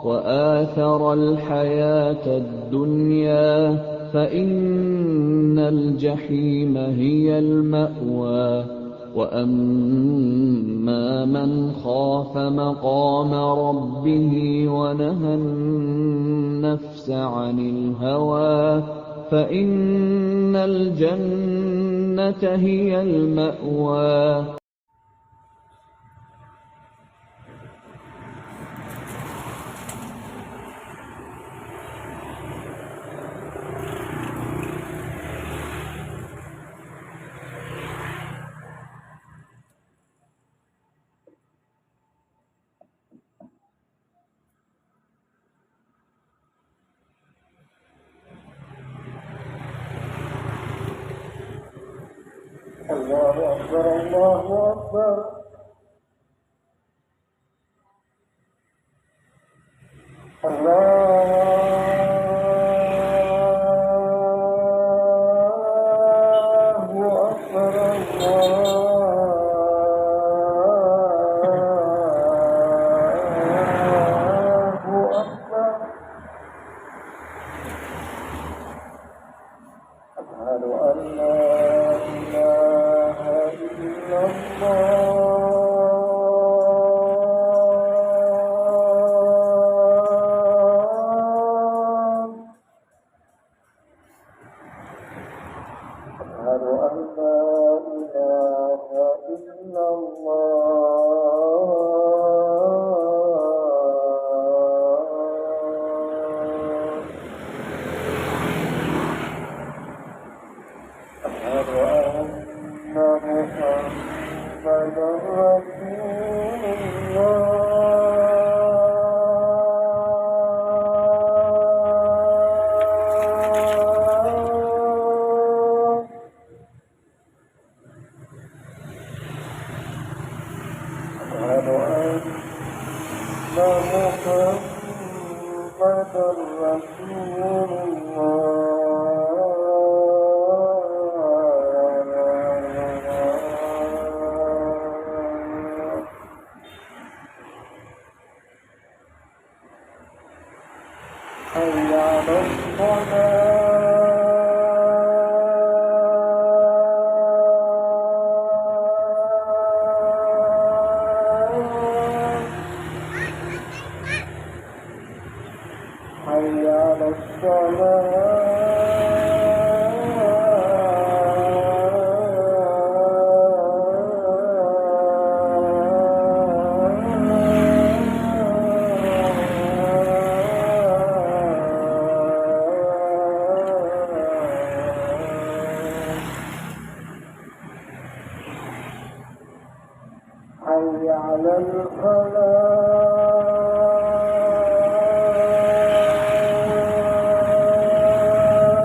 وآثر الحياة الدنيا فإن الجحيم هي المأوى وأما من خاف مقام ربه ونهى النفس عن الهوى فإن الجنة هي المأوى. الله أكبر الله أكبر أشهد أن لا إله إلا الله أشهد أن لا إله إلا أشهد أن محمدا رسول الله أشهد أن محمدا رسول حي على الصلاة حي على حي على الفلاح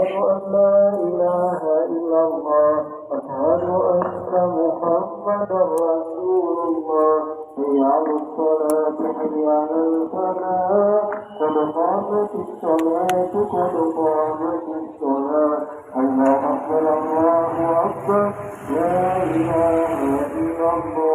أن لا إله إلا الله أشهد أن محمدا رسول الله حي على الصلاة حي على الفلاح قد قامت الصلاة قد قامت الصلاة الله أكبر الله أكبر لا إله إلا الله.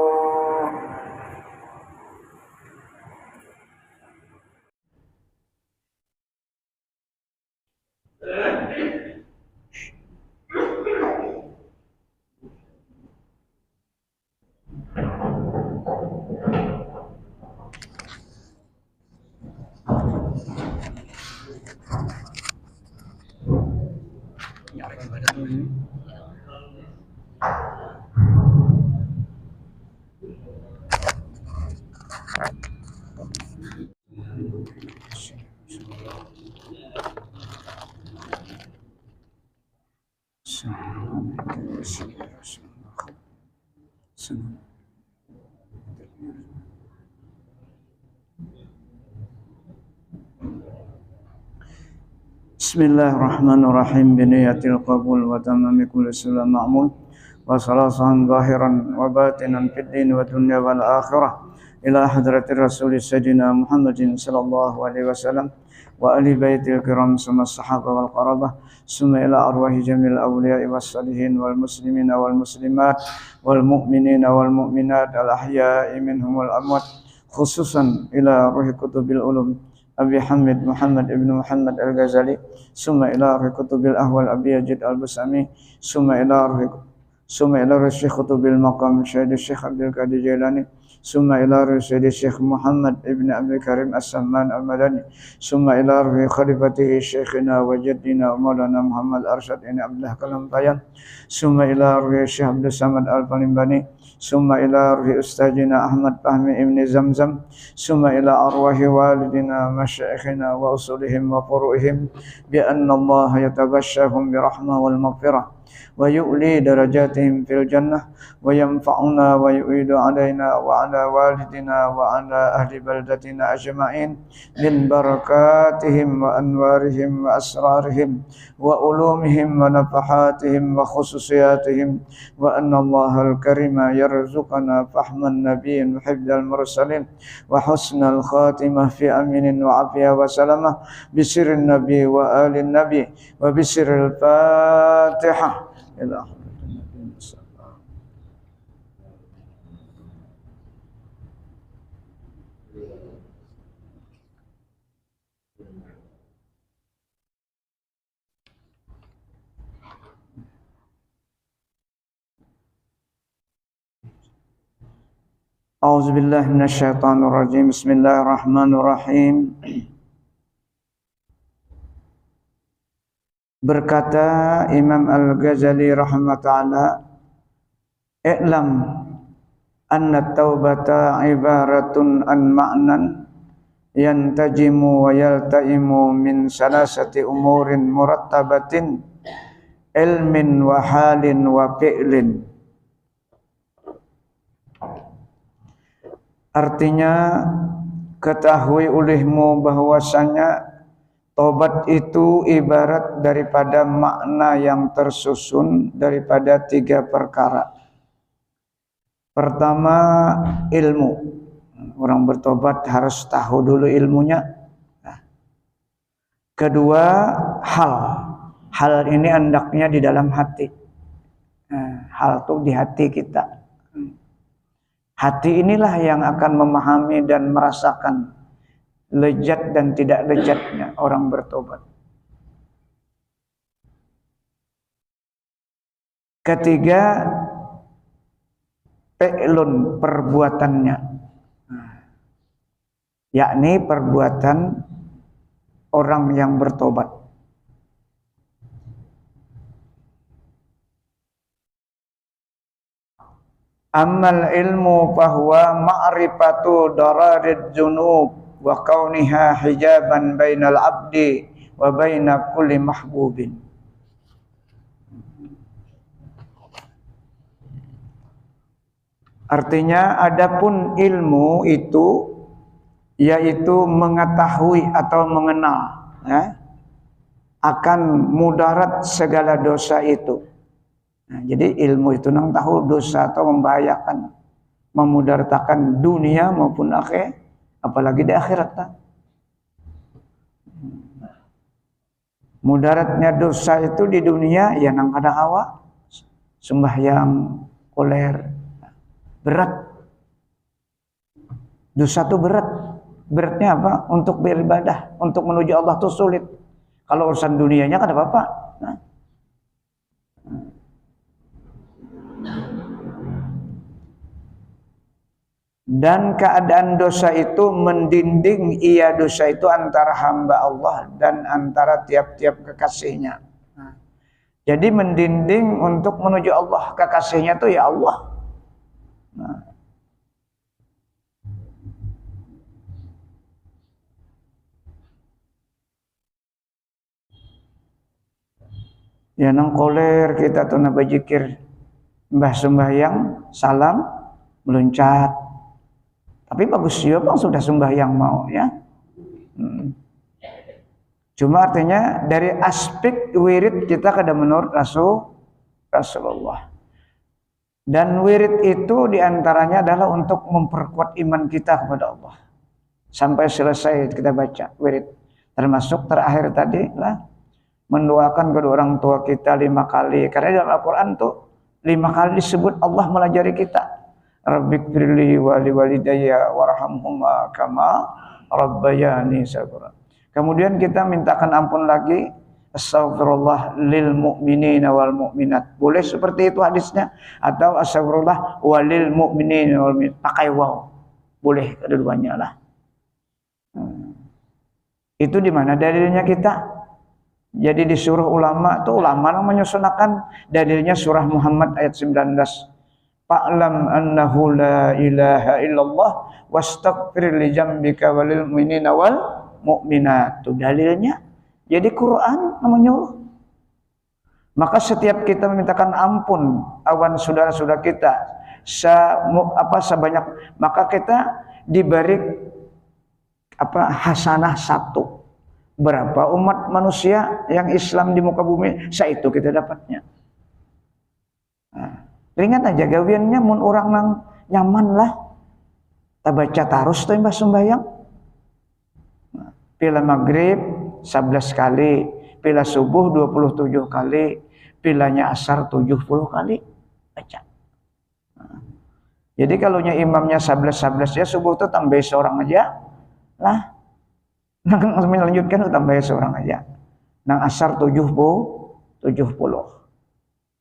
Bismillahirrahmanirrahim biniyatil qabul wa tamami kulli sulam ma'mul wa salasan zahiran wa batinan fid din wa dunya wal akhirah ila hadratir rasul sayyidina Muhammadin sallallahu alaihi wasallam wa ali baitil kiram summa sahabah wal qarabah summa ila arwahi jamil awliya'i was salihin wal muslimina wal muslimat wal mu'minina wal mu'minat al ahya'i minhum wal amwat khususan ila ruhi kutubil ulum Abi Hamid Muhammad ibn Muhammad al-Ghazali summa ila ruhi kutubil ahwal Abi Yazid al-Bustami summa ila ruhi Syekh kutubil maqam Syekh Abdul Qadir Jailani summa ila ruhi Syekh Muhammad ibn Abdul Karim As-Samman al-Madani summa ila ruhi khalifatihi Syekhina wa jaddina Maulana Muhammad Arsyad ini Abdullah Kalam Tayan summa ila ruhi Syekh Abdul Samad al-Palimbani summa ila ruhi Ustazina Ahmad Fahmi ibn Zamzam summa ila arwahi walidina masyayikhina wa usulihim wa furu'ihim bi anna Allah yatabashshahum bi rahmah wal maghfirah wa yu'li darajatihim fil jannah wa yanfa'una wa yu'idu alaina wa ala walidina wa ala ahli baldatina ajma'in min barakatihim wa anwarihim wa asrarihim wa ulumihim wa nafahatihim wa khususiyatihim wa anna Allah al-karima yarzuqana fahman nabiyyin wa hifdzal mursalin wa husnal khatimah fi aminin wa afiyah wa salamah bisirrin nabi wa alin nabi wa bisirril fatihah ila A'udzubillahi minasyaitonirrajim. Bismillahirrahmanirrahim. Berkata Imam Al-Ghazali rahimahullah, "I'lam anna taubata ibaratun an ma'nan yantajimu wa yaltaimu min salasati umurin murattabatin ilmin wa halin wa fi'lin." Artinya, ketahui olehmu bahwasanya tobat itu ibarat daripada makna yang tersusun daripada 3 perkara. Pertama, ilmu. Orang bertobat harus tahu dulu ilmunya. Kedua, hal. Hal ini hendaknya di dalam hati. Hal itu di hati kita. Hati inilah yang akan memahami dan merasakan lezat dan tidak lezatnya orang bertobat. Ketiga, fi'lun, perbuatannya. Yakni perbuatan orang yang bertobat. Amal ilmu fahuwa ma'rifatu dararid junub wa kauniha hijaban bainal abdi wa baina kulli mahbubin. Artinya, adapun ilmu itu yaitu mengetahui atau mengenal, akan mudarat segala dosa itu. Nah, jadi ilmu itu nang tahu dosa atau membahayakan, memudaratakan dunia maupun akhirat, apalagi di akhirat. Mudaratnya dosa itu di dunia ya nang kada hawa, sembahyang, koler, berat. Dosa itu berat. Beratnya apa? Untuk beribadah, untuk menuju Allah itu sulit. Kalau urusan dunianya kan apa-apa. Nah. Dan keadaan dosa itu mendinding ia dosa itu antara hamba Allah dan antara tiap-tiap kekasihnya. Nah. Jadi mendinding untuk menuju Allah, kekasihnya itu ya Allah. Nah. Ya nang koler kita tuh nambah jikir mbah sembahyang salam meluncat, tapi bagus ya bang sudah sembahyang mau ya. Cuma artinya dari aspek wirid kita kada menurut Rasulullah. Dan wirid itu diantaranya adalah untuk memperkuat iman kita kepada Allah sampai selesai kita baca wirid, termasuk terakhir tadi lah mendoakan kedua orang tua kita 5 kali. Karena dalam Al-Quran tuh 5 kali disebut Allah melajari kita. Rabbighfirli wa liwalidayya warhamhuma kama rabbayani saghira. Kemudian kita mintakan ampun lagi, astaghfirullah lil mu'minina wal mu'minat. Boleh seperti itu hadisnya, atau astaghfirullah walil mu'minina wal mu'minat. Pakai waw. Boleh kedua-duanya lah. Itu di mana dalilnya kita? Jadi disuruh ulama tuh, ulama yang menyusunkan dalilnya surah Muhammad ayat 19. Fa'lam annahu la ilaha illallah wastaghfir li dzambika walil mu'minina wal mu'minat. Itu dalilnya. Jadi Quran menyuruh. Maka setiap kita memintakan ampun awan saudara-saudara kita sebanyak, maka kita diberi hasanah 1. Berapa umat manusia yang Islam di muka bumi, itu kita dapatnya. Nah, ringan aja gawiannya, mun orang nang nyaman lah. Tak baca tarus tuh mbah sembahyang. Nah, pila maghrib 11 kali, pila subuh 27 kali, pilanya asar 70 kali baca. Nah, jadi kalau imamnya 11 ya subuh tuh tambah seorang aja lah. Nang melanjutkan tambah seorang aja. Nang asar 70.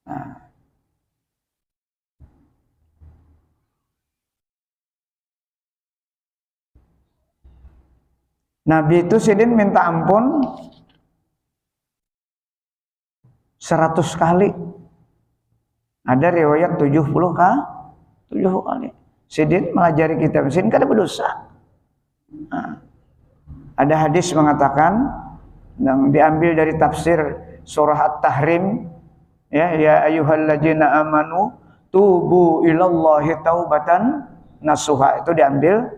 Nah. Nabi itu sidin minta ampun 100 kali. Ada riwayat 70 kali. Sidin melajari kitab sidin kada berdosa. Nah. Ada hadis mengatakan yang diambil dari tafsir surah At-Tahrim, ya ayyuhalladzina amanu tubu ilallahi taubatan nasuha, itu diambil.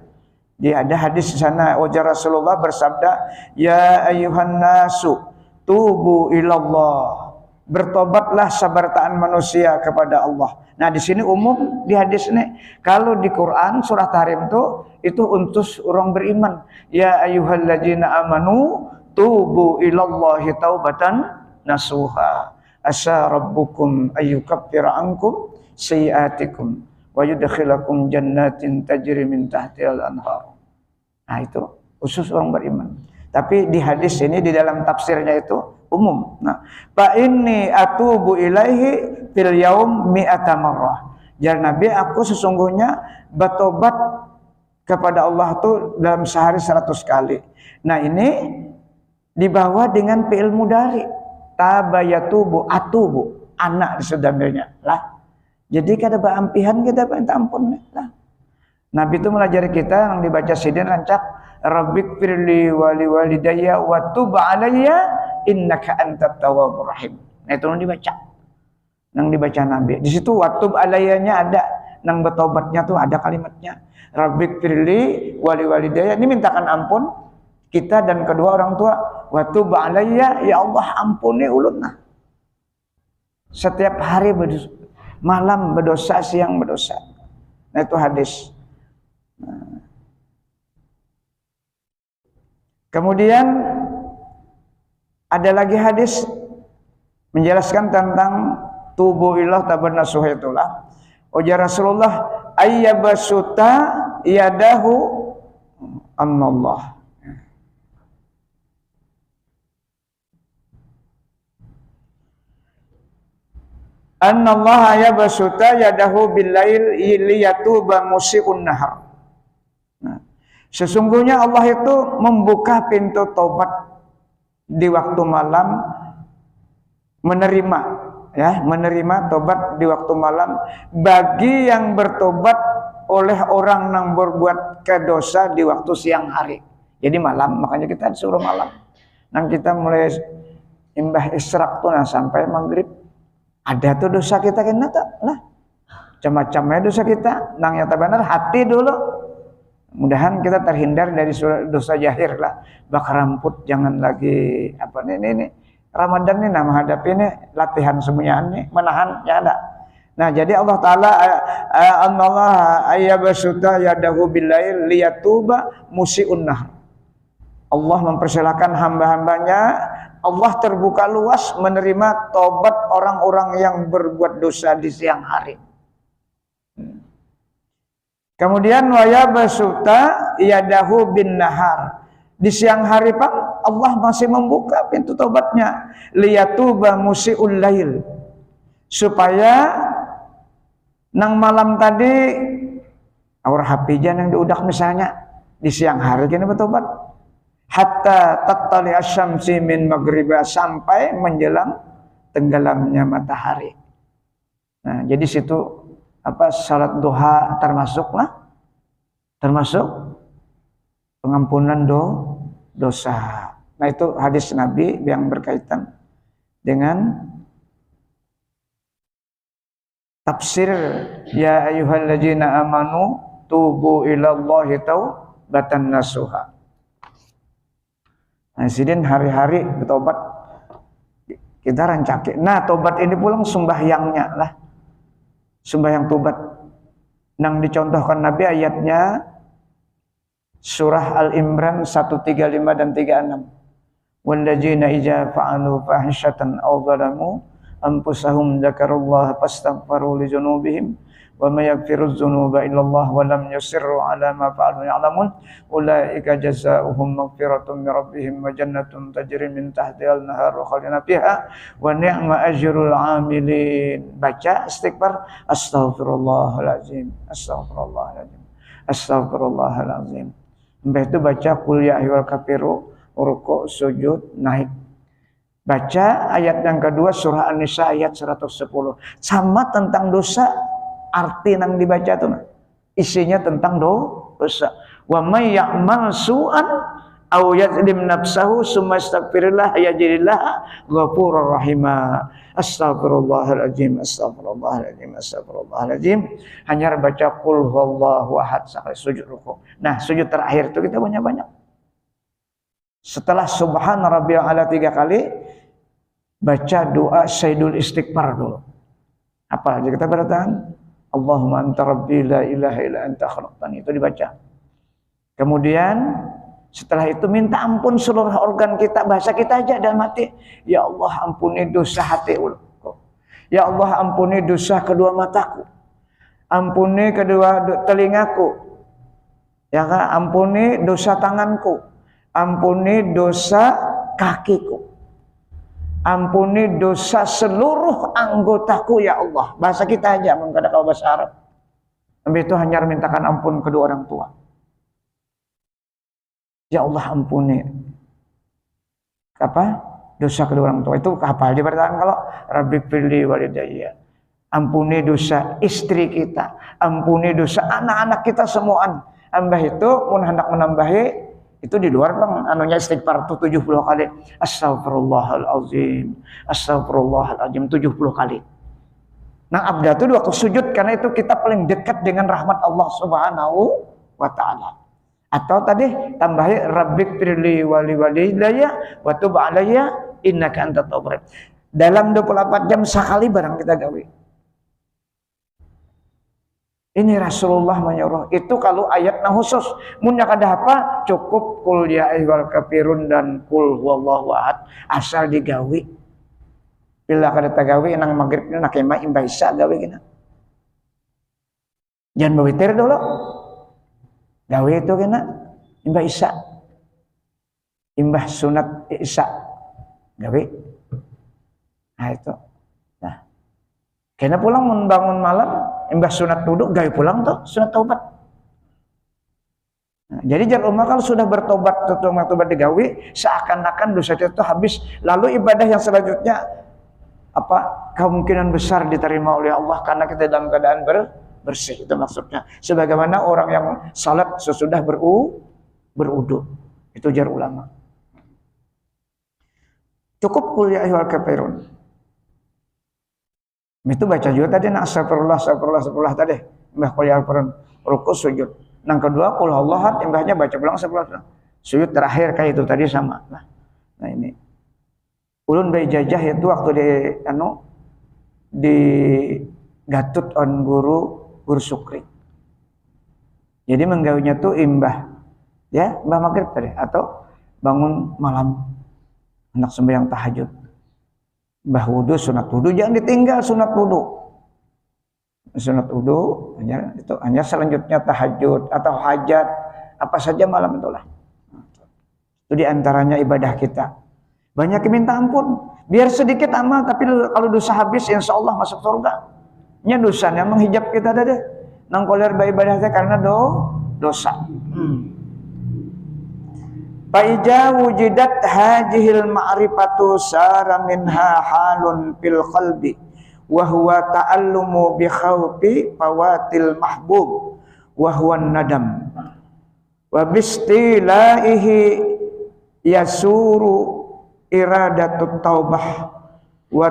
Ada hadis di sana wajah Rasulullah bersabda, ya ayyuhan nasu tubu ilallah, bertobatlah sabartaan manusia kepada Allah. Nah di sini umum di hadis ini. Kalau di Quran surah Tahrim itu untuk orang beriman. Ya ayyuhalladzina amanu tubu ilallahi taubatan nasuha. Asa rabbukum ayyukaffira ankum sayiatikum wa yudkhilakum jannatin tajri min tahtihal anhar. Nah itu khusus orang beriman. Tapi di hadis ini di dalam tafsirnya itu umum. Nah, fa inni atubu ilaihi fil yaum mi'ata marrah. Jar Nabi, aku sesungguhnya bertobat kepada Allah itu dalam sehari 100 kali. Nah, ini dibawa dengan fi'il mudhari. Tabayatubu atubu, anak disudamilnya lah. Jadi kada baampihan kita minta ampun lah. Nabi itu melajari kita yang dibaca sidin rancak Rabbighfirli wa liwalidayya wa tub alayya innaka antat tawwabur rahim. Nah itu yang dibaca. Yang dibaca Nabi. Di situ wa tub alayyanya ada, nang bertobatnya tuh ada kalimatnya. Rabbighfirli wa liwalidayya. Ini mintakan ampun kita dan kedua orang tua. wa tub alayya, ya Allah ampuni ulunna. Setiap hari berdosa, malam berdosa, siang berdosa. Nah itu hadis. Kemudian ada lagi hadis menjelaskan tentang tubuh ilah tabarna suhaitullah. Ujar Rasulullah, ayyabasuta yadahu annallah. Annallaha yabasuta yadahu billail liyatuba musii'un nahar. Nah, sesungguhnya Allah itu membuka pintu taubat di waktu malam, menerima taubat di waktu malam bagi yang bertobat oleh orang yang berbuat kedosa di waktu siang hari. Jadi malam, makanya kita disuruh malam. Nang kita mulai imbah isyraq tuh sampai maghrib ada tuh dosa kita kena tak lah. Macam-macamnya dosa kita, nang yang benar hati dulu. Mudahan kita terhindar dari dosa jahir lah. Bak rambut jangan lagi ini Ramadan ini nama hadapi ini latihan semuanya nih, menahan ya ada. Nah, jadi Allah Taala Allah ayyabasuta yadahu billail liyatuba musii'un nahar. Allah mempersilakan hamba-hambanya, Allah terbuka luas menerima tobat orang-orang yang berbuat dosa di siang hari. Kemudian wayabasuta yadahu bin nahar. Di siang hari Pak, Allah masih membuka pintu tobatnya. Liyatuba musii'ul lail. Supaya nang malam tadi aur hapijan yang diudak misalnya di siang hari kini bertobat. Hatta tattali asyamsi min maghriba, sampai menjelang tenggelamnya matahari. Nah, jadi situ salat duha termasuk pengampunan dosa. Nah itu hadis Nabi yang berkaitan dengan tafsir ya ayyuhalladzina amanu tubu ilallahi taubatan nasuha. Nah sidin hari-hari bertobat kita rancake. Nah tobat ini pulang sembahyangnya lah. Sembahyang tobat. Nang dicontohkan Nabi ayatnya surah Al-Imran 135 dan 36. Walladzina idza fa'alu fahishatan aw zalamu anfusahum dzakarullaha fastaghfiru li dzunubihim wa may yaghfirudz dzunuba illallah wa lam yusirru ala ma fa'alu ya'lamun ulaika jazaohum maghfiratun min rabbihim wa jannatun tajri min tahtiha al-anhar khalidina fiha wa ni'ma ajrul 'amilin. Baca istighfar, astaghfirullahalazim, astaghfirullahalazim, astaghfirullahalazim. Sampai itu baca qul ya ayyuhal kafiru, ruku', sujud, naik. Baca ayat yang kedua surah An-Nisa ayat 110. Sama tentang dosa, arti yang dibaca itu isinya tentang dosa. Wa may ya'mal su'an aw yadzlim nafsahu summa astaghfirillah yajidillah ghafurur rahima. Astaghfirullahaladzim, astaghfirullahaladzim, astaghfirullahaladzim. Hanya baca qul huwallahu ahad sampai sujud ruku'. Nah, sujud terakhir itu kita banyak-banyak. Setelah subhana rabbiyal a'la 3 kali, baca doa sayyidul istighfar dulu. Apa aja kita bertahan? Allahumma anta rabbi la ilaha illa anta khalaqtani, itu dibaca. Kemudian setelah itu minta ampun seluruh organ kita, bahasa kita aja dalam hati. Ya Allah ampuni dosa hatiku. Ya Allah ampuni dosa kedua mataku. Ampuni kedua telingaku. Ya kan? Ampuni dosa tanganku. Ampuni dosa kakiku. Ampuni dosa seluruh anggotaku ya Allah. Bahasa kita aja, mungkin kalau bahasa Arab. Habis itu hanya mintakan ampun kedua orang tua. Ya Allah ampuni dosa kedua orang tua. Itu hafal di bertahan kalau Rabbi firli walidayya. Ampuni dosa istri kita, ampuni dosa anak-anak kita semuaan. Ambah itu mun hendak menambahi itu di luar bang anunya istighfar itu 70 kali. Astagfirullahalazim, astagfirullahalazim 70 kali. Nah abda itu waktu sujud, karena itu kita paling dekat dengan rahmat Allah Subhanahu wa taala. Atau tadi tambahi rabbik firli wali walidayya wa tub alayya innaka antat tawwab. Dalam 24 jam sekali barang kita gawe. Ini Rasulullah menyuruh. Itu kalau ayatnya khusus. Munya kada apa? Cukup kul ya ayyuhal kafirun dan kul huwallahu ahad asal digawe. Bila kada tagawe nang magrib nak kema imbah isya gawe kena. Jangan berwitir dulu. Gawe itu kena imbah isya. Imbah sunat isya. Gawe. Nah itu. Nah. Kena pulang membangun malam, imbah sunat duduk, gawe pulang tuh sunat taubat. Nah, jadi jar umma kalau sudah bertobat, tobat digawe, seakan-akan dosa itu habis. Lalu ibadah yang selanjutnya apa? Kemungkinan besar diterima oleh Allah karena kita dalam keadaan bersih, itu maksudnya. Sebagaimana orang yang salat sesudah berudu. Itu jar ulama. Cukup kul ya ayyuhal kafirun. Itu baca juga tadi astagfirullah tadi. Mbah kul ya Al-Qur'an, rukuk sujud. Nang kedua kul Allahat, mbahnya baca pulang astagfirullah. Sujud terakhir kayak itu tadi sama. Nah ini. Ulun bayi jajah itu waktu di Gatut on guru Sukri. Jadi menggaunya tuh imbah maghrib tadi atau bangun malam anak sembahyang tahajud. Mbah wudu, sunat wudu jangan ditinggal sunat wudu. Sunat wudu hanya selanjutnya tahajud atau hajat apa saja malam itulah. Itu diantaranya ibadah kita. Banyak minta ampun. Biar sedikit amal tapi kalau dosa habis insya Allah masuk surga. Nya dosanya menghijab kita tadi. Nang koler ibadahnya karena dosa. Faija wujidat hajihil ma'rifatu sara minha halun fil qalbi wa huwa ta'allumu bi khawfi fawatil mahbub wa huwa nadam wa bistilaihi yasuru iradatut taubah wa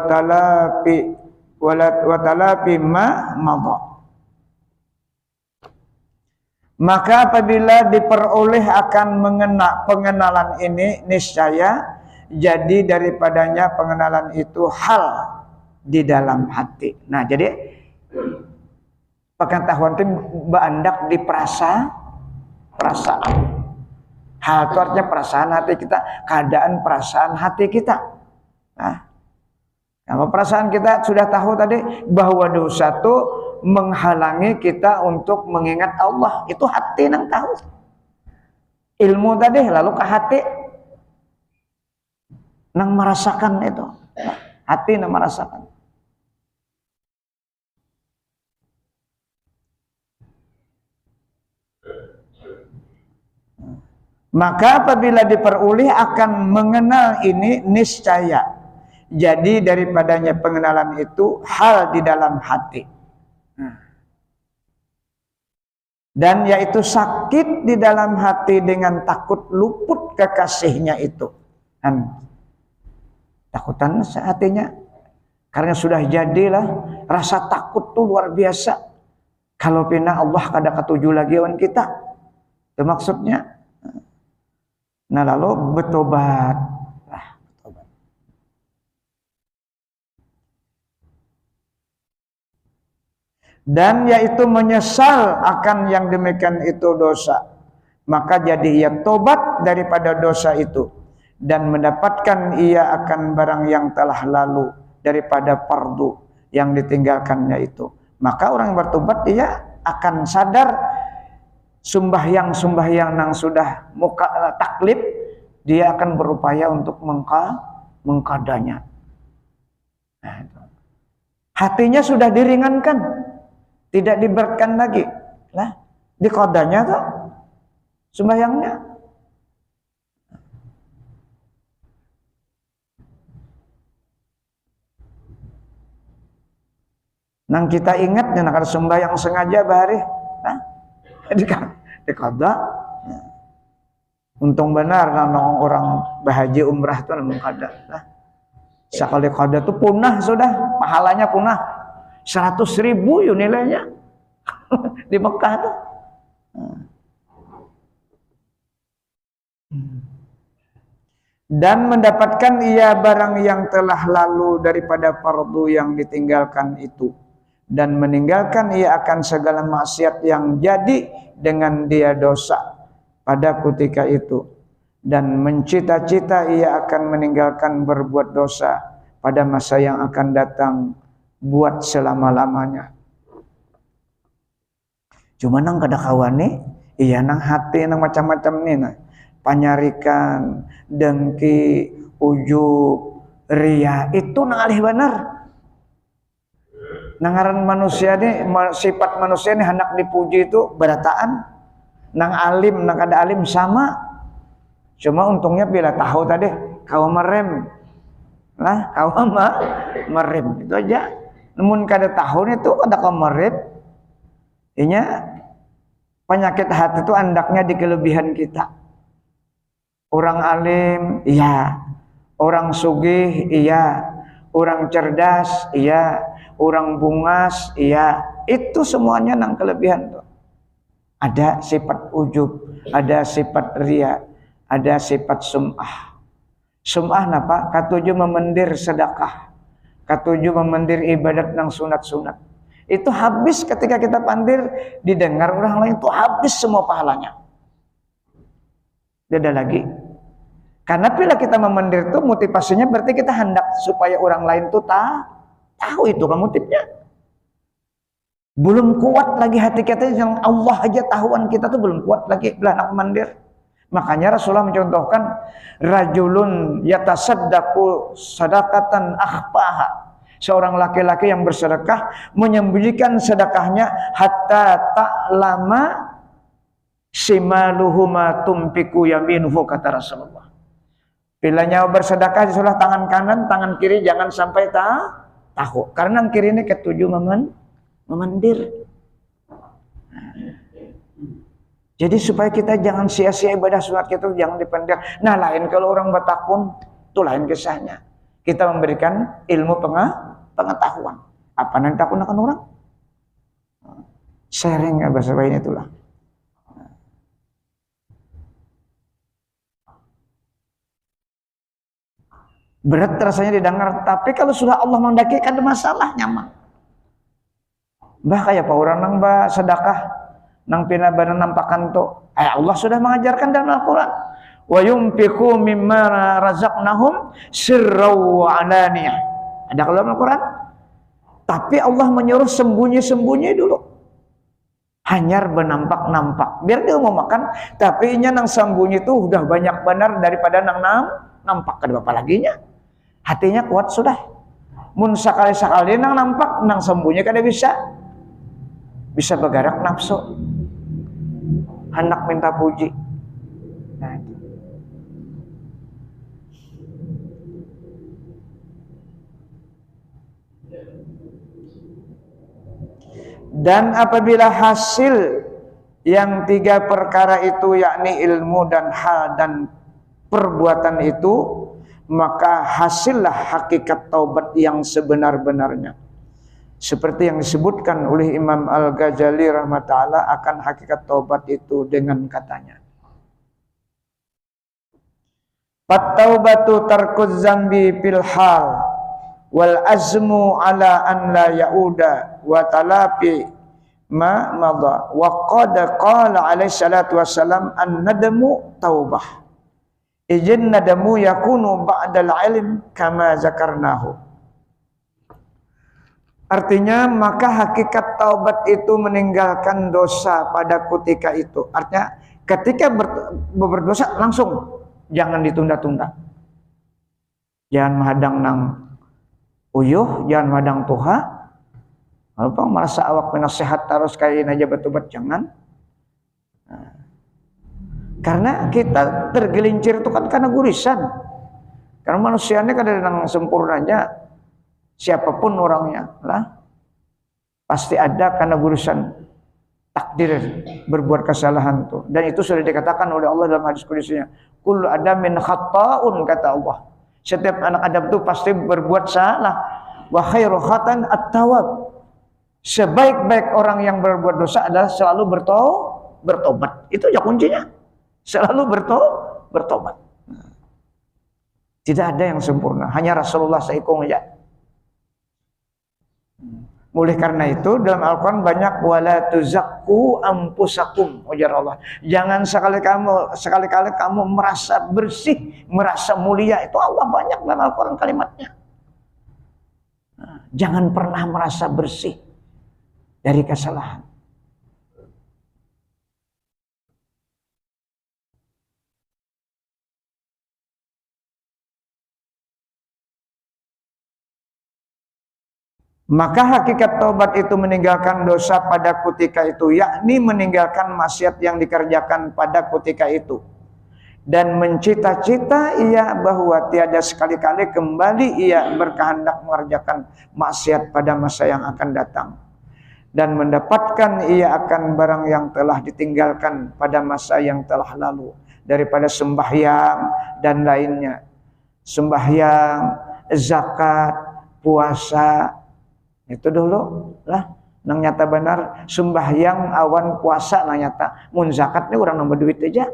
talafi ma madha. Maka apabila diperoleh akan pengenalan ini niscaya jadi daripadanya pengenalan itu hal di dalam hati. Nah, jadi pengetahuan itu berandak di perasaan. Hal itu artinya perasaan hati kita, keadaan perasaan hati kita. Nah, kalau perasaan kita sudah tahu tadi bahwa dosa itu menghalangi kita untuk mengingat Allah, itu hati nang tahu. Ilmu tadi lalu ke hati nang merasakan itu. Hati nang merasakan. Maka apabila diperoleh akan mengenal ini niscaya jadi daripadanya pengenalan itu hal di dalam hati. Dan yaitu sakit di dalam hati dengan takut luput kekasihnya itu. Takutan hatinya karena sudah jadilah rasa takut tuh luar biasa. Kalau pina Allah kada ketujuh lagi awan kita. Itu maksudnya. Nah lalu bertobat. Dan yaitu menyesal akan yang demikian itu dosa, maka jadi ia tobat daripada dosa itu dan mendapatkan ia akan barang yang telah lalu daripada fardu yang ditinggalkannya itu. Maka orang yang bertobat dia akan sadar sembahyang nang sudah muka taklif, dia akan berupaya untuk mengkadanya. Nah, hatinya sudah diringankan, tidak diberatkan lagi. Lah, dikodanya tuh sembahyangnya. Nang kita ingat dan akan sembahyang sengaja bahari, nah, dikoda. Untung benar nang orang bahaji umrah tuh nang kada. Nah, sekali kada tuh punah sudah, pahalanya punah. 100.000 nilainya di Mekah tuh. Dan mendapatkan ia barang yang telah lalu daripada fardu yang ditinggalkan itu, dan meninggalkan ia akan segala maksiat yang jadi dengan dia dosa pada ketika itu, dan mencita-cita ia akan meninggalkan berbuat dosa pada masa yang akan datang buat selama-lamanya. Cuma nang kada kawane iya nang hati nang macam-macam nih nah. Panyarikan, dengki, ujub, ria itu nang alih benar. Nangaran manusia nih, sifat manusia nih hendak dipuji itu berataan. Nang alim, nang kada alim sama. Cuma untungnya bila tahu tadi kau merem. Lah, kau merem itu aja. Namun kada tahu itu kada kau merem. Inya penyakit hati itu andaknya di kelebihan kita. Orang alim, iya. Orang sugih, iya. Orang cerdas, iya. Orang bungas, iya. Itu semuanya nang kelebihan tuh. Ada sifat ujub, ada sifat ria, ada sifat sum'ah. Sum'ah napa? Katuju memendir sedekah. Katuju memendir ibadat nang sunat-sunat. Itu habis ketika kita pandir, didengar orang lain itu habis semua pahalanya. Beda lagi. Karena bila kita memendir itu motivasinya berarti kita hendak supaya orang lain tuh tahu itu kan motifnya. Belum kuat lagi hati kita yang Allah aja tahuan kita tuh belum kuat lagi belah nak memendir. Makanya Rasulullah mencontohkan rajulun yatasaddaqu sadaqatan akhfaha. Seorang laki-laki yang bersedekah menyembunyikan sedekahnya hatta ta'lama shimaluhu ma tumpiku yaminuhu, kata Rasulullah. Bila nyawa bersedekah disuruh tangan kanan, tangan kiri jangan sampai tahu. Karena yang kiri ini ketujuh memendir. Jadi supaya kita jangan sia-sia ibadah sunat kita, jangan dipendir. Nah lain kalau orang bertakun, itu lain kisahnya. Kita memberikan ilmu pengetahuan. Apa yang takun akan orang? Sharing bahasa lain itulah. Berat rasanya didengar, tapi kalau sudah Allah menghendaki kan ada masalah, nyaman. Bah kayak apa orang nang bah sedekah nang pina bana nampakan to. Allah sudah mengajarkan dalam Al-Qur'an. Wa yunfiqu mimma razaqnahum sirran wa alaniyah. Ada kalau dalam Al-Qur'an. Tapi Allah menyuruh sembunyi-sembunyi dulu. Hanyar benampak-nampak. Biar dia mau makan, tapi nya nang sembunyi itu udah banyak benar daripada nang nampak. Kada apa laginya. Hatinya kuat sudah. Mun sakali-sakali nang nampak, nang sembunyi kada bisa bergerak nafsu. Hendak minta puji. Nah, itu. Dan apabila hasil yang tiga perkara itu, yakni ilmu dan hal dan perbuatan itu, maka hasillah hakikat taubat yang sebenar-benarnya. Seperti yang disebutkan oleh Imam Al-Ghazali rahmatullah akan hakikat taubat itu dengan katanya. At-taubatu tarkuz zambi fil hal wal azmu ala an la yauda wa talafi ma madha wa qad qala alaihi salatu wassalam an-nadamu taubah. Izin nadamu yakunu ba'dal ilm kama zakarnahu. Artinya maka hakikat taubat itu meninggalkan dosa pada ketika itu. Artinya ketika berdosa langsung, jangan ditunda-tunda. Jangan menghadang nang uyuh, jangan menghadang tuha. Apa merasa awak penasehat terus kayak aja bertobat, jangan. Karena kita tergelincir itu kan karena gurisan. Karena manusianya kan ada yang sempurnanya, siapapun orangnya lah, pasti ada karena gurisan takdir berbuat kesalahan tuh. Dan itu sudah dikatakan oleh Allah dalam hadis qudsinya. Kullu adamin khata'un, kata Allah. Setiap anak Adam itu pasti berbuat salah. Wa khairu khatan at-tawab. Sebaik-baik orang yang berbuat dosa adalah selalu bertobat. Itu ya kuncinya. Selalu bertobat. Tidak ada yang sempurna, hanya Rasulullah seikung aja. Oleh karena itu dalam Al-Quran banyak wala tuzakku anfusakum, ujar Allah. Jangan sekali-kali kamu merasa bersih, merasa mulia. Itu Allah banyak dalam Al-Quran kalimatnya. Jangan pernah merasa bersih dari kesalahan. Maka hakikat taubat itu meninggalkan dosa pada ketika itu, yakni meninggalkan maksiat yang dikerjakan pada ketika itu, dan mencita-cita ia bahwa tiada sekali-kali kembali ia berkehendak mengerjakan maksiat pada masa yang akan datang, dan mendapatkan ia akan barang yang telah ditinggalkan pada masa yang telah lalu, daripada sembahyang dan lainnya. Sembahyang, zakat, puasa, itu dulu lah nang nyata benar. Sembahyang awan puasa nang nyata. Mun zakat ini orang nambah duit aja.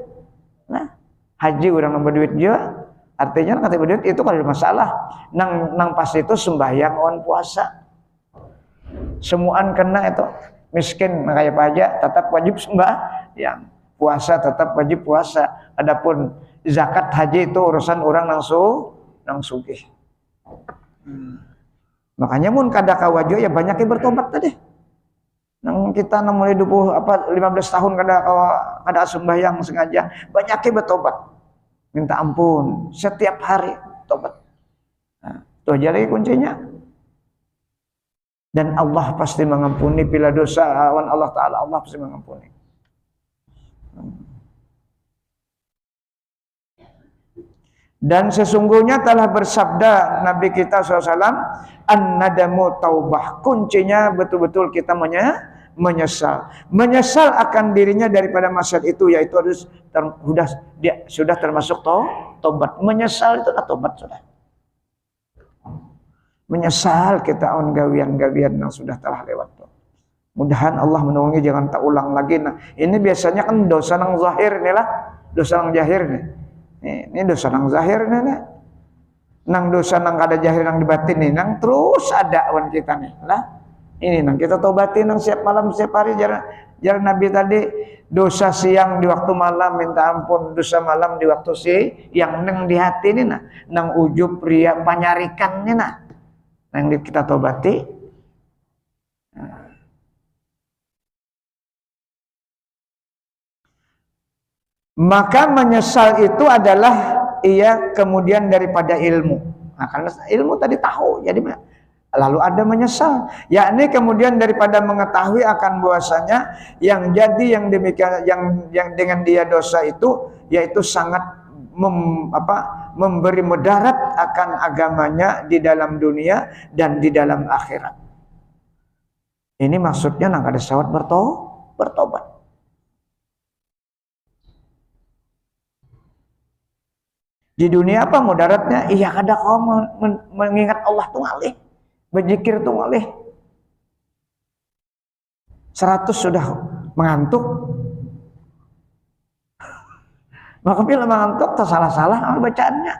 Nah, haji orang nambah duit juga. Artinya kata duit itu kalau ada masalah. Nang pas itu sembahyang awan puasa. Semuaan kena itu. Miskin kayak apa aja tetap wajib sembahyang. Puasa tetap wajib puasa. Adapun zakat haji itu urusan orang nang sugih. Makanya mun kada kawajo ya banyak yang bertobat tadi. Nang kita mulai 15 tahun kada sembahyang sengaja, banyak yang bertobat. Minta ampun setiap hari tobat. Nah, itu aja lagi kuncinya. Dan Allah pasti mengampuni bila dosa awan Allah Ta'ala, Allah pasti mengampuni. Dan sesungguhnya telah bersabda Nabi kita SAW, an-nadamu taubah. Kuncinya betul-betul kita menyesal. Menyesal akan dirinya daripada maksiat itu, yaitu sudah termasuk tobat. Menyesal itu adalah tobat sudah. Menyesal kita on gawian-gawian yang sudah telah lewat. Mudahan Allah menolongi jangan tak ulang lagi. Nah, ini biasanya kan dosa nang zahir inilah, dosa nang zahir nih. Ini dosa nang zahir nih. Nang dosa nang kada zahir nang dibatin nih, nang terus ada wan kita nih. Lah, ini nang kita tobatin nang siap malam siap hari. Jar Nabi tadi, dosa siang di waktu malam minta ampun, dosa malam di waktu yang nang di hati ini nah, nang ujub ria panyarikan nih nah. Nang kita tobati. Maka menyesal itu adalah ia kemudian daripada ilmu. Nah, karena ilmu tadi tahu, jadi lalu ada menyesal, yakni kemudian daripada mengetahui akan bahwasanya yang jadi yang demikian yang dengan dia dosa itu yaitu sangat memberi mudarat akan agamanya di dalam dunia dan di dalam akhirat. Ini maksudnya nang kada sawat bertobat. Di dunia apa mudaratnya? Iya kada kau mengingat Allah tuh ngalih, berzikir tuh ngalih. 100 sudah mengantuk. Maka bila mengantuk tersalah-salah bacaannya.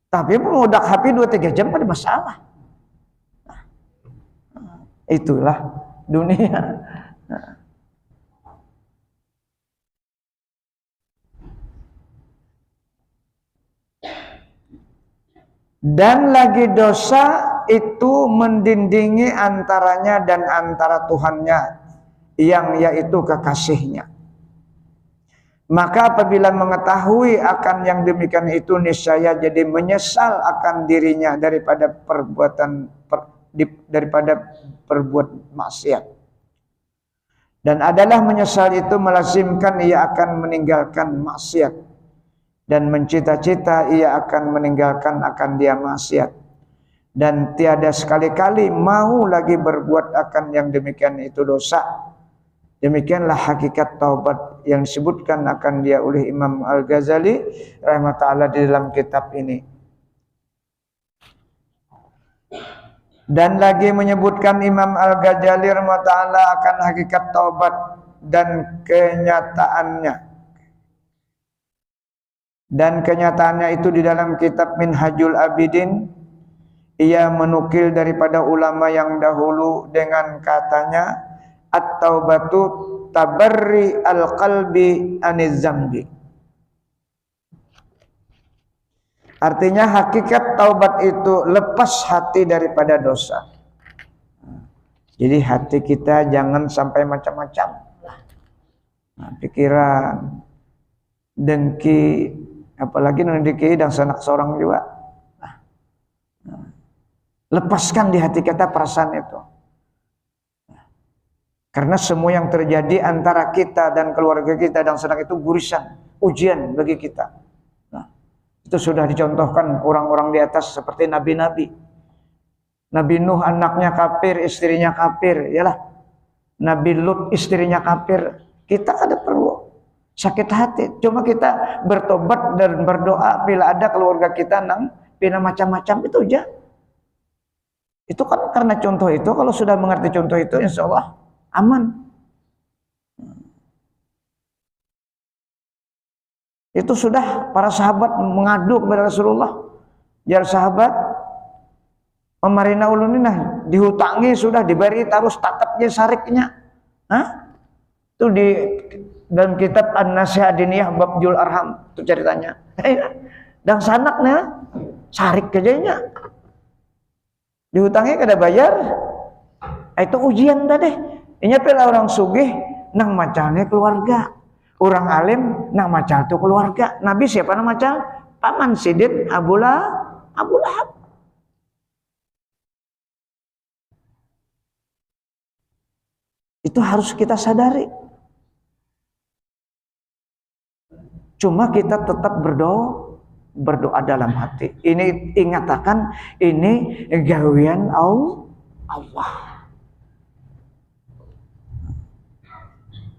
Tapi mengudak HP 2-3 jam ada masalah. Itulah dunia. Dan lagi dosa itu mendindingi antaranya dan antara Tuhannya, yang yaitu kekasihnya. Maka apabila mengetahui akan yang demikian itu, niscaya jadi menyesal akan dirinya daripada perbuat maksiat. Dan adalah menyesal itu melazimkan ia akan meninggalkan maksiat. Dan mencita-cita ia akan meninggalkan akan dia maksiat. Dan tiada sekali-kali mau lagi berbuat akan yang demikian itu dosa. Demikianlah hakikat taubat yang disebutkan akan dia oleh Imam Al-Ghazali rahimahullah di dalam kitab ini. Dan lagi menyebutkan Imam Al-Ghazali rahimahullah akan hakikat taubat dan kenyataannya. Dan kenyataannya itu di dalam kitab Minhajul Abidin, ia menukil daripada ulama yang dahulu dengan katanya, at-taubatu tabarri al-qalbi aniz zambi. Artinya hakikat taubat itu lepas hati daripada dosa. Jadi hati kita jangan sampai macam-macam. Pikiran, dengki, apalagi dengki dan sanak seorang juga. Lepaskan di hati kita perasaan itu. Karena semua yang terjadi antara kita dan keluarga kita dan sanak itu gurisan, ujian bagi kita. Itu sudah dicontohkan orang-orang di atas seperti nabi-nabi. Nabi Nuh anaknya kafir, istrinya kafir, yalah. Nabi Lut istrinya kafir. Kita ada perlu sakit hati. Cuma kita bertobat dan berdoa bila ada keluarga kita nang pina macam-macam itu aja. Itu kan karena contoh itu, kalau sudah mengerti contoh itu insya Allah aman. Itu sudah para sahabat mengadu kepada Rasulullah. Ya sahabat, pemarina ulunina dihutangi sudah diberi tarus tatapnya sariknya. Itu di dalam kitab An-Nasihat Diniyah bab Jul Arham itu ceritanya. Dan sanaknya sarik kejadiannya. Dihutangi kada bayar. Itu ujian tadi. Ini pula orang sugih nang macalnya keluarga. Orang alim nak macal tu keluarga. Nabi siapa nama macal? Paman Sidin Abu Lahab. Itu harus kita sadari. Cuma kita tetap berdoa dalam hati. Ini ingatakan ini gawian Allah.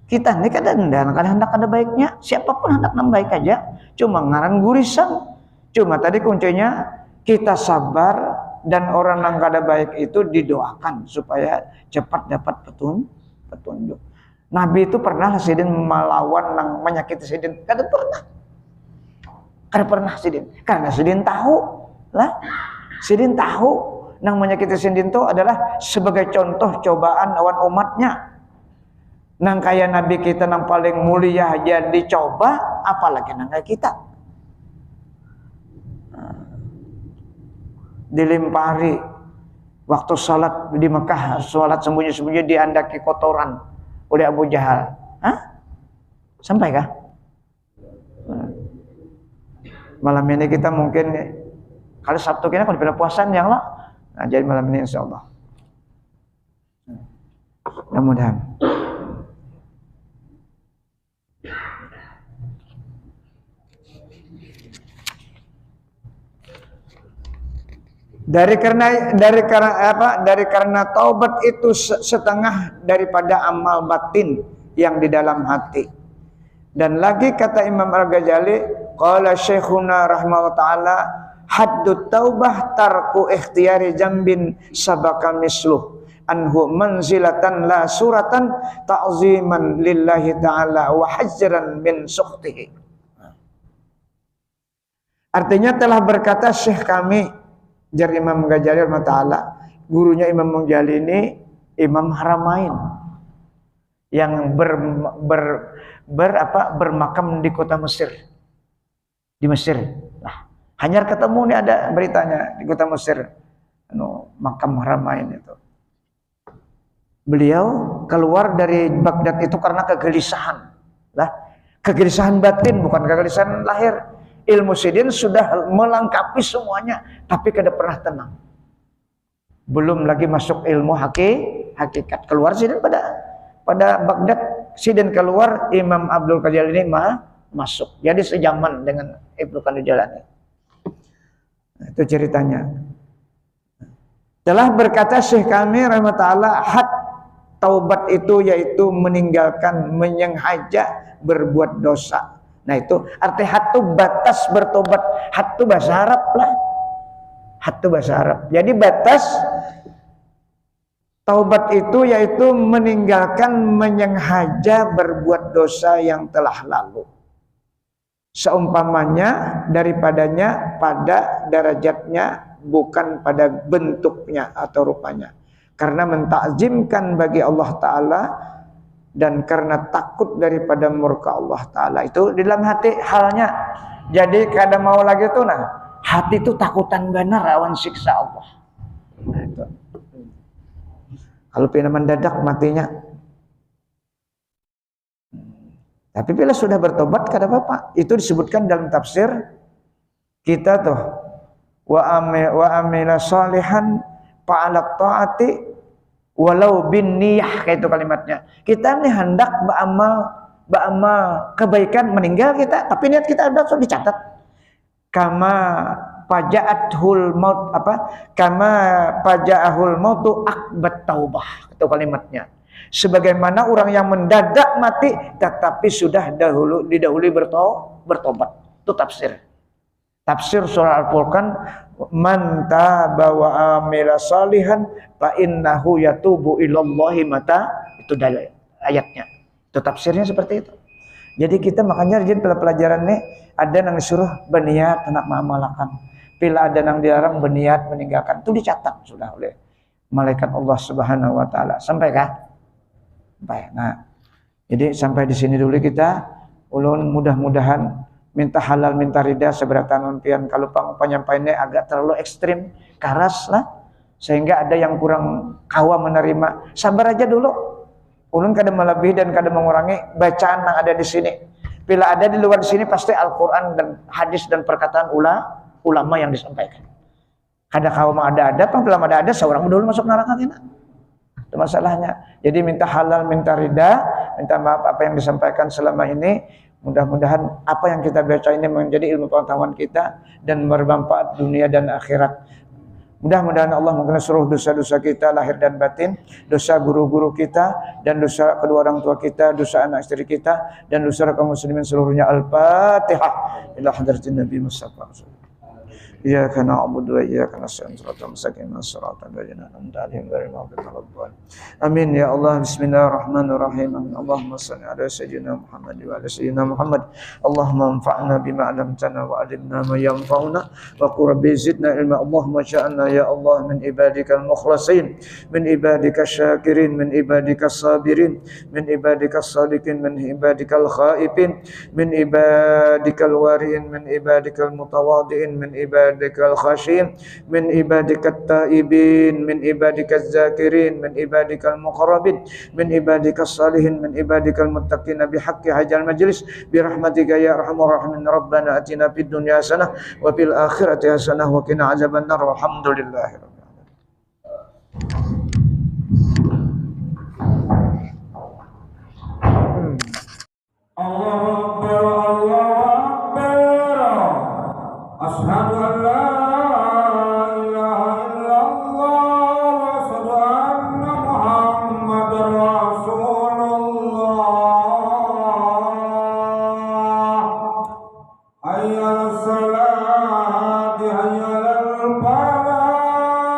Kita ini kadang-kadang hendak ada baiknya, siapapun hendak yang baik aja, cuma ngaran gurisan. Cuma tadi kuncinya kita sabar dan orang yang kada baik itu didoakan supaya cepat dapat petunjuk. Nabi itu pernah Sidin melawan yang menyakiti Sidin, kada pernah Sidin, karena Sidin tahu lah, Sidin tahu yang menyakiti Sidin itu adalah sebagai contoh cobaan awan umatnya. Nang kaya Nabi kita nang paling mulia aja dicoba, apalagi nang kaya kita. Dilimpari waktu salat di Mekah, salat sembunyi-sembunyi diandaki kotoran oleh Abu Jahal. Sampai kah? Malam ini kita mungkin kalau Sabtu kita kan pada puasan yang lah. Nah, jadi malam ini insyaallah. Mudah-mudahan. Dari karena taubat itu setengah daripada amal batin yang di dalam hati. Dan lagi kata Imam Al-Ghazali, qala Syekhuna rahimahullah taala, haddut taubah tarku ikhtiyari jambin sabaka misluh anhu manzilatan la suratan ta'ziman lillahi ta'ala wa hajran min sukhtihi. Artinya telah berkata Syekh kami jar Imam Ghazali rahimahullah taala, gurunya Imam Ghazali ini Imam Haramain yang bermakam di kota Mesir, di Mesir. Nah, hanya ketemu nih ada beritanya di kota Mesir, makam Haramain itu. Beliau keluar dari Baghdad itu karena kegelisahan, lah, kegelisahan batin bukan kegelisahan lahir. Ilmu Sidin sudah melengkapi semuanya, tapi kada pernah tenang. Belum lagi masuk ilmu hakikat. Keluar Sidin pada Baghdad, Sidin keluar, Imam Abdul Qadir ini masuk. Jadi sejaman dengan Ibnu Qadir Jalani. Itu ceritanya. Telah berkata Syekh kami rahimahullah, had taubat itu yaitu meninggalkan menyengaja berbuat dosa. Nah itu arti hatu batas bertobat. Hatu bahasa Arab lah. Hatu bahasa Arab. Jadi batas taubat itu yaitu meninggalkan menyengaja berbuat dosa yang telah lalu. seumpamanya daripadanya pada derajatnya, bukan pada bentuknya atau rupanya. Karena mentakzimkan bagi Allah Ta'ala dan karena takut daripada murka Allah Ta'ala. Itu di dalam hati halnya. Jadi kada mau lagi tuh hati itu takutan benar awan siksa Allah. Nah, itu. Kalau pina mendadak matinya. Tapi bila sudah bertobat kada apa-apa. Itu disebutkan dalam tafsir kita tuh. Wa amila salihan fa'ala ta'ati walau bin niyah, kayak itu kalimatnya. Kita nih hendak beramal kebaikan, meninggal kita, tapi niat kita ada sudah dicatat. Kama paja'athul maut kama paja'ahul mautu akbat taubah, itu kalimatnya. Sebagaimana orang yang mendadak mati tetapi sudah didahului bertobat. Itu tafsir surah Al-Furqan, man taba wa amila salihan fa innahu yatubu ilallahi mata. Itu dalil ayatnya. Itu tafsirnya seperti itu. Jadi kita makanya rajin pelajaran nih, ada yang disuruh berniat hendak mengamalkan, bila ada yang dilarang berniat meninggalkan, itu dicatat sudah oleh malaikat Allah Subhanahu wa taala. Sampai kah? Baik. Nah, jadi sampai di sini dulu kita. Ulun mudah-mudahan minta halal minta ridha seberatan pian. Kalau penyampaiannya agak terlalu ekstrim, keras lah, sehingga ada yang kurang kawa menerima. Sabar aja dulu. Ulun kada melebihi dan kada mengurangi bacaan yang ada di sini. Bila ada di luar di sini pasti Al-Quran dan hadis dan perkataan ulama yang disampaikan. Kada kawa ada, belum ada seorang dulu masuk neraka kita. Itu masalahnya. Jadi minta halal, minta ridha, minta maaf apa yang disampaikan selama ini. Mudah-mudahan apa yang kita baca ini menjadi ilmu pengetahuan kita dan bermanfaat dunia dan akhirat. Mudah-mudahan Allah mengampuni seluruh dosa-dosa kita lahir dan batin, dosa guru-guru kita dan dosa kedua orang tua kita, dosa anak istri kita dan dosa kaum muslimin seluruhnya. Al-Fatihah. Ila hadratin Nabi Mustafa. Iyyaka na'budu wa iyyaka nasta'in. Shiratal mustaqim, shiratal ladzina an'amta 'alaihim ghairil maghdubi 'alaihim. Amin ya Allah. Bismillahirrahmanirrahim. Allahumma shalli ala sayyidina Muhammad wa ala sayyidina Muhammad. Allahumma anfa'na bima 'allamtana wa 'allimna ma yanfa'una wa qur rabbi zidna ilma. Allahumma ja'alna ya Allah min ibadikal mukhlasin, min ibadikasy syakirin, min ibadikas sabirin, min ibadikas shadiqin, min ibadikal khaifin, min ibadikal wari'in, min ibadikal mutawaddi'in, min ibadikal khasyin, min ibadikat taibin, min ibadikaz zakirin, min ibadikal muqarrabin, min ibadikas salihin, min ibadikal muttaqin bihaqqi hajal majlis bi rahmatika ya arhamar rahimin. Rabbana atina fid dunya hasanah wa fil akhirati hasanah wa qina azabannar. Walhamdulillahirabbil alamin. Allahu Akbar, Allahu Akbar. Asyhadu an la ilaha illallah wa asyhadu anna Muhammadar Rasulullah. Hayya 'alas salati, hayya 'alal falah.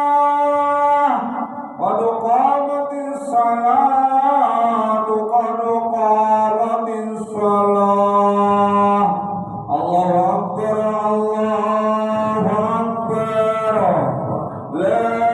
Qad qamatis salatu, qad qamatis salah. Allahu Akbar, Allahu Akbar. La